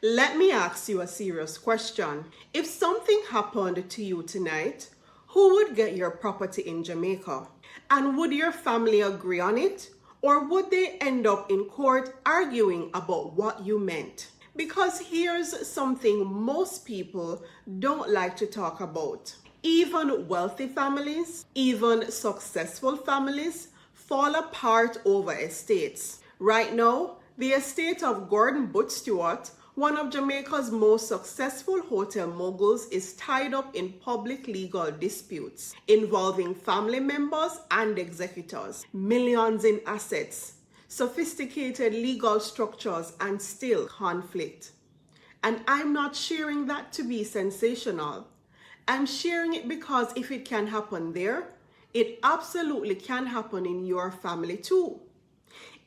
Let me ask you a serious question. If something happened to you tonight, who would get your property in Jamaica? And would your family agree on it? Or would they end up in court arguing about what you meant? Because here's something most people don't like to talk about. Even wealthy families, even successful families, fall apart over estates. Right now, the estate of Gordon Butch Stewart, one of Jamaica's most successful hotel moguls, is tied up in public legal disputes involving family members and executors, millions in assets, sophisticated legal structures, and still conflict. And I'm not sharing that to be sensational. I'm sharing it because if it can happen there, it absolutely can happen in your family too.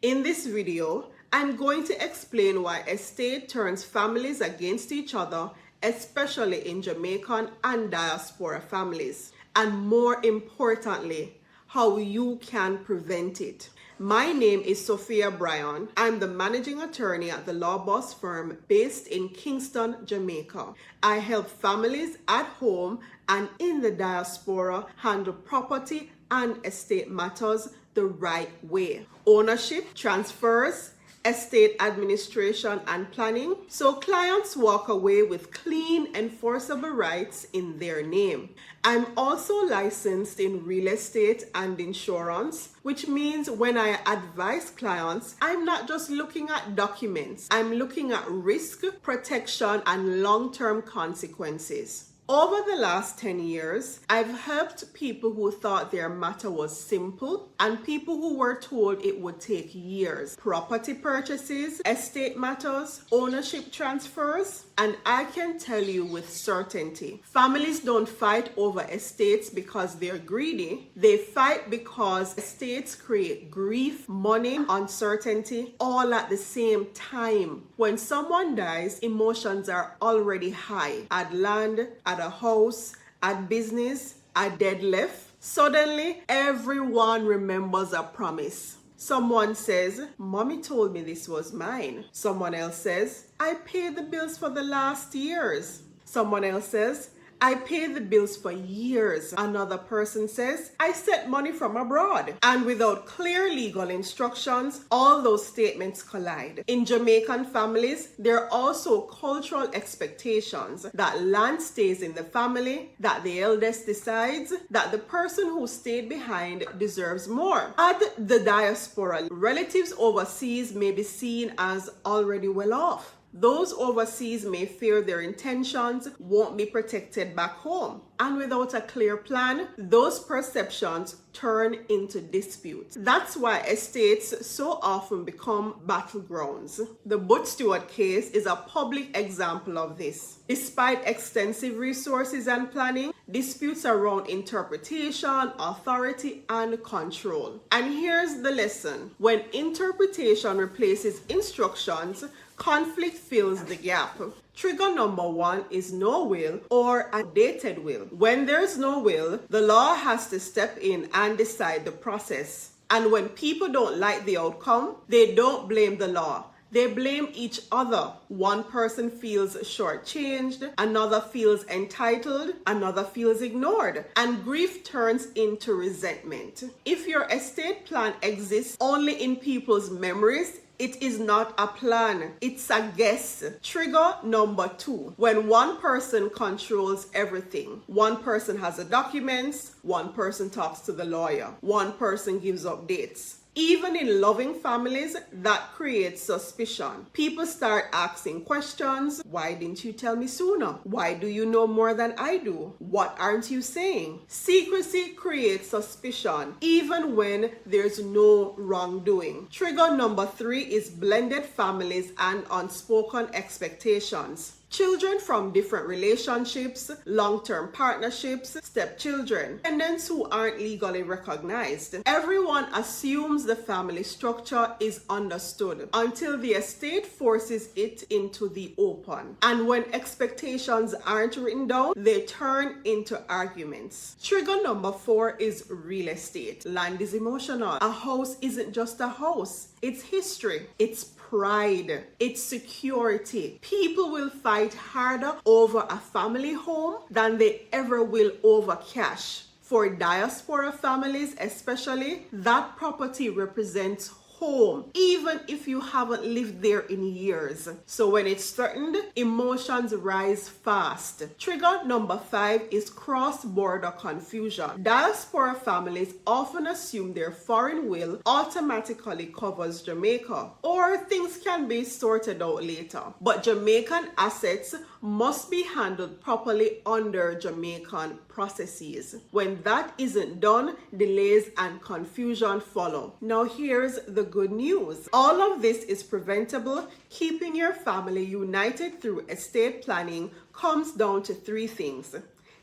In this video, I'm going to explain why estate turns families against each other, especially in Jamaican and diaspora families, and more importantly, how you can prevent it. My name is Sophia Bryan. I'm the managing attorney at the Law Boss firm based in Kingston, Jamaica. I help families at home and in the diaspora handle property and estate matters the right way. Ownership, transfers, estate administration and planning, so clients walk away with clean, enforceable rights in their name. I'm also licensed in real estate and insurance, which means when I advise clients, I'm not just looking at documents, I'm looking at risk, protection, and long-term consequences. Over the last 10 years, I've helped people who thought their matter was simple and people who were told it would take years. Property purchases, estate matters, ownership transfers, and I can tell you with certainty, families don't fight over estates because they're greedy. They fight because estates create grief, money, uncertainty, all at the same time. When someone dies, emotions are already high. At land, at a house, at business, at dead left. Suddenly, everyone remembers a promise. Someone says, "Mommy told me this was mine." Someone else says, "I paid the bills for the last years." Someone else says, "I paid the bills for years." Another person says, "I sent money from abroad." And without clear legal instructions, all those statements collide. In Jamaican families, there are also cultural expectations that land stays in the family, that the eldest decides, that the person who stayed behind deserves more. At the diaspora, relatives overseas may be seen as already well off. Those overseas may fear their intentions won't be protected back home. And without a clear plan, those perceptions turn into disputes. That's why estates so often become battlegrounds. The Butch Stewart case is a public example of this. Despite extensive resources and planning, disputes around interpretation, authority, and control. And here's the lesson. When interpretation replaces instructions, conflict fills the gap. Trigger number one is no will or a dated will. When there's no will, the law has to step in and decide the process. And when people don't like the outcome, they don't blame the law. They blame each other. One person feels shortchanged, another feels entitled, another feels ignored, and grief turns into resentment. If your estate plan exists only in people's memories, it is not a plan, it's a guess. Trigger number two, when one person controls everything. One person has the documents, one person talks to the lawyer, one person gives updates. Even in loving families, that creates suspicion. People start asking questions. Why didn't you tell me sooner? Why do you know more than I do? What aren't you saying? Secrecy creates suspicion, even when there's no wrongdoing. Trigger number three is blended families and unspoken expectations. Children from different relationships, long-term partnerships, stepchildren, dependents who aren't legally recognized. Everyone assumes the family structure is understood until the estate forces it into the open. And when expectations aren't written down, they turn into arguments. Trigger number four is real estate. Land is emotional. A house isn't just a house. It's history. It's pride, it's security. People will fight harder over a family home than they ever will over cash. For diaspora families especially, that property represents home, even if you haven't lived there in years. So when it's threatened, emotions rise fast. Trigger number 5 is cross-border confusion. Diaspora families often assume their foreign will automatically covers Jamaica, or things can be sorted out later. But Jamaican assets must be handled properly under Jamaican processes. When that isn't done, delays and confusion follow. Now here's the good news. All of this is preventable. Keeping your family united through estate planning comes down to 3 things: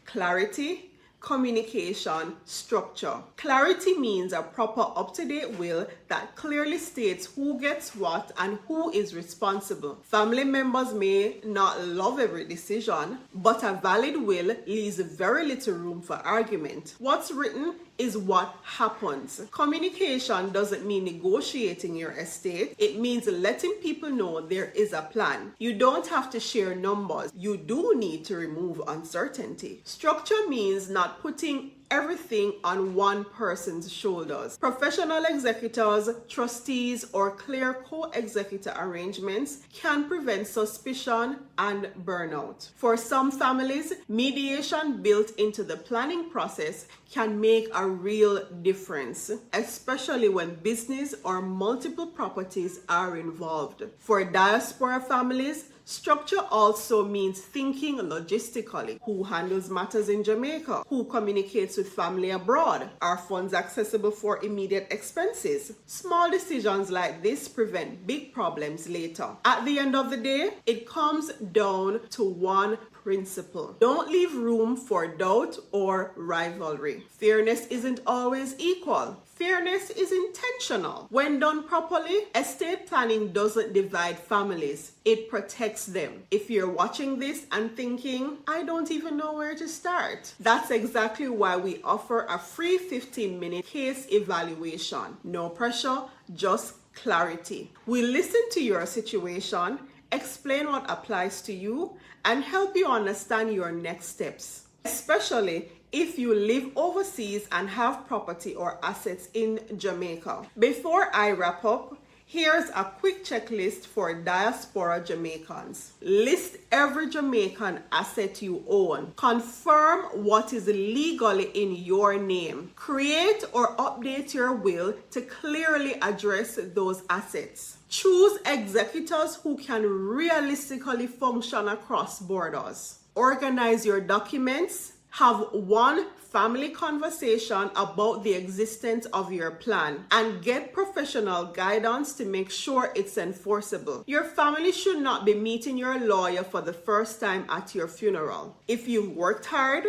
clarity, communication, structure. Clarity means a proper up-to-date will that clearly states who gets what and who is responsible. Family members may not love every decision, but a valid will leaves very little room for argument. What's written is what happens. Communication doesn't mean negotiating your estate. It means letting people know there is a plan. You don't have to share numbers. You do need to remove uncertainty. Structure means not putting everything on one person's shoulders. Professional executors, trustees, or clear co-executor arrangements can prevent suspicion and burnout. For some families, mediation built into the planning process can make a real difference, especially when business or multiple properties are involved. For diaspora families, structure also means thinking logistically. Who handles matters in Jamaica? Who communicates with family abroad? Are funds accessible for immediate expenses? Small decisions like this prevent big problems later. At the end of the day, it comes down to one principle. Don't leave room for doubt or rivalry. Fairness isn't always equal. Fairness is intentional. When done properly, estate planning doesn't divide families. It protects them. If you're watching this and thinking, I don't even know where to start, that's exactly why we offer a free 15-minute case evaluation. No pressure, just clarity. We listen to your situation, explain what applies to you, and help you understand your next steps, especially if you live overseas and have property or assets in Jamaica. Before I wrap up, here's a quick checklist for diaspora Jamaicans. List every Jamaican asset you own. Confirm what is legally in your name. Create or update your will to clearly address those assets. Choose executors who can realistically function across borders. Organize your documents. Have one family conversation about the existence of your plan and get professional guidance to make sure it's enforceable. Your family should not be meeting your lawyer for the first time at your funeral. If you've worked hard,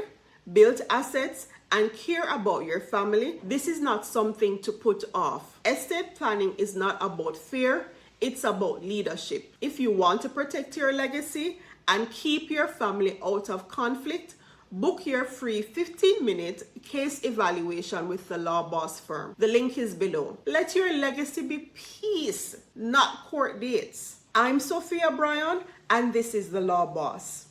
built assets, and care about your family, this is not something to put off. Estate planning is not about fear, it's about leadership. If you want to protect your legacy and keep your family out of conflict, book your free 15-minute case evaluation with the Law Boss firm. The link is below. Let your legacy be peace, not court dates. I'm Sophia Bryan, and this is the Law Boss.